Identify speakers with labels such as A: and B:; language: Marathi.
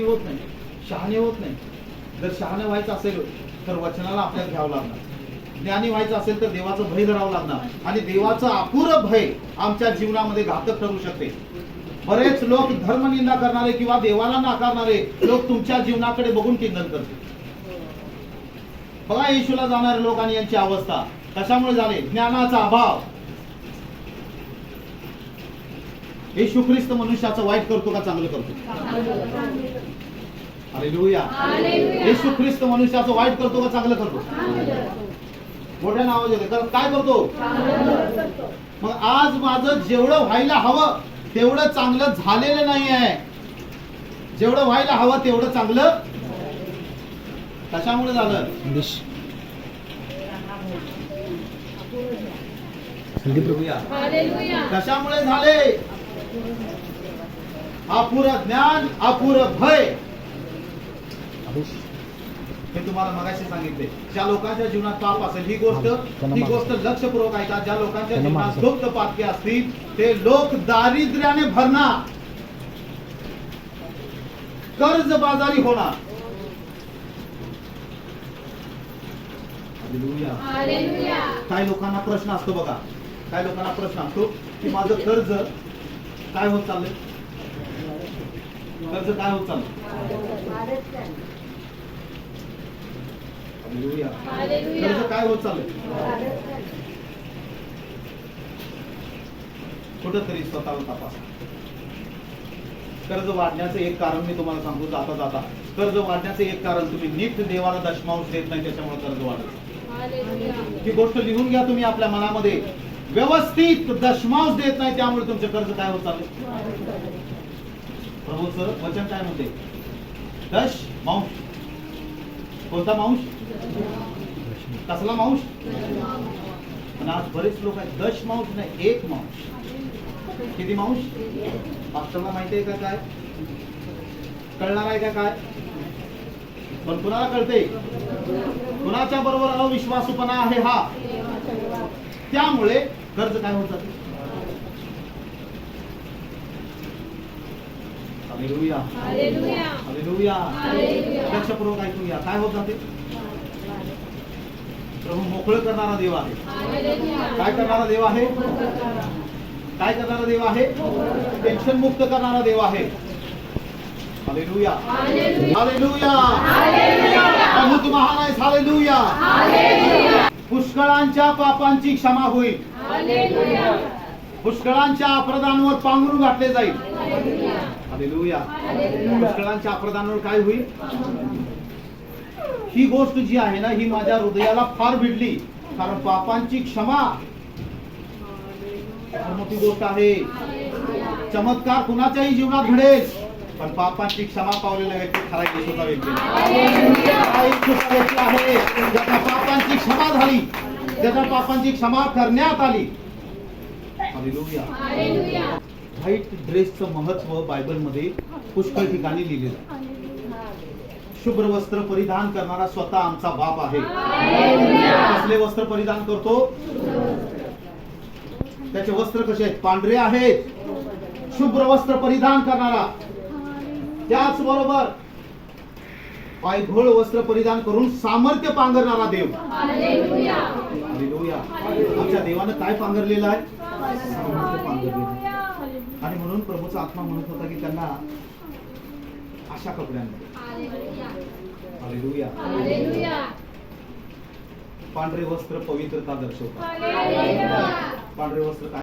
A: होत नाही, शहाणे होत नाही. जर शहाणे व्हायचं असेल तर वचनाला आपल्याला घ्यावं लागणार. ज्ञानी व्हायचं असेल तर देवाचं भय धरावं लागणार आणि देवाचं अपुरं भय आमच्या जीवनामध्ये घातक ठरू शकते. बरेच लोक धर्मनिंदा करणारे किंवा देवाला नाकारणारे लोक तुमच्या जीवनाकडे बघून टिंगल करतील. बघा येशूला जाणारे लोक आणि यांची अवस्था कशामुळे झाले? ज्ञानाचा अभाव. येशू ख्रिस्त मनुष्याचं वाईट करतो का चांगलं करतो? हालेलुया. येशू ख्रिस्त मनुष्याचं वाईट करतो का चांगलं करतो? मोठ्या नावाज येते. कारण काय करतो? मग आज माझं जेवढं व्हायला हवं तेवढं चांगलं झालेलं नाही आहे. जेवढं व्हायला हवं तेवढं चांगलं कशामुळे झालं? कशामुळे झाले? अपुरं ज्ञान, अपुरं भय. मी तुम्हाला मगाशी सांगितले, ज्या लोकांच्या जीवनात पाप असेल ही गोष्ट लक्षपूर्वक ऐका. ज्या लोकांच्या जीवनात गुप्त पातके असतील ते लोक दारिद्र्याने भरणार, कर्जबाजारी होणार. काही लोकांना प्रश्न असतो बघा, काही लोकांना प्रश्न असतो की माझं कर्ज काय होत चाललंय? कर्ज काय होत चाललंय? कर्ज काय होत चाललंय? कुठंतरी स्वतःला तपासा. कर्ज वाढण्याचं एक कारण मी तुम्हाला सांगू जाता जाता. कर्ज वाढण्याचं एक कारण तुम्ही नीट देवाला दशमांश देत नाही, त्याच्यामुळे कर्ज वाढत. ही गोष्ट लिहून घ्या तुम्ही आपल्या मनामध्ये. व्यवस्थित दशमांश देत नाही त्यामुळे तुमचे कर्ज काय होत चालले? प्रभूचं वचन काय म्हणते? दशमांश. कोणता मांश? कसला मांश? पण आज बरेच लोक आहेत दशमांश नाही, एक मांश. किती मांश? मास्टरला माहिती आहे का? काय कळणार आहे का? काय पण कुणाला कळते? कुणाच्या बरोबर अविश्वासूपणा आहे हा. त्यामुळे कर्ज काय होत जाते? Hallelujah, hallelujah. लक्षपूर्वक ऐकूया. काय होत जाते? प्रभू मोकळं करणारा देव आहे. काय करणारा देव आहे? काय करणारा देव आहे? टेन्शन मुक्त करणारा देव आहे. Hallelujah, hallelujah. प्रभू तू महान आहेस. हालेलुया. पुष्कळांच्या पापांची क्षमा होईल. पुष्कळांच्या अपराधांवर पांघरून घातले जाईल. हालेलुया. पुष्कळांच्या अपराधांवर काय होईल? ही गोष्ट जी आहे ना, ही माझ्या हृदयाला फार भिडली. कारण पापांची क्षमा मोठी गोष्ट आहे. चमत्कार कुणाच्याही जीवनात घडेल, पण पापांची क्षमा पावलेला व्यक्ती खरा येशूचा व्यक्ती आहे. ज्याच्या पापांची क्षमा झाली, ज्याच्या पापांची क्षमा करण्यात आली. हालेलुया. व्हाईट ड्रेसचं महत्व बायबलमध्ये पुष्कळ ठिकाणी लिहिलेलं आहे. शुभ्र वस्त्र परिधान करणारा स्वतः आमचा बाप आहे. कसले वस्त्र परिधान करतो? त्याचे वस्त्र कसे आहेत? पांढरे आहेत. शुभ्र वस्त्र परिधान करणारा. त्याचबरोबर पायघोळ वस्त्र परिधान करून सामर्थ्य पांघरणारा देव. हालेलुया. आमच्या देवानं काय पांघरलेलं आहे? सामर्थ्य पांघरलेलं. आणि म्हणून प्रभूचा आत्मा म्हणत होता की त्यांना अशा कपड्यांमध्ये. हालेलुया. पांढरे वस्त्र पवित्रता दर्शवतात. पांढरे वस्त्र काय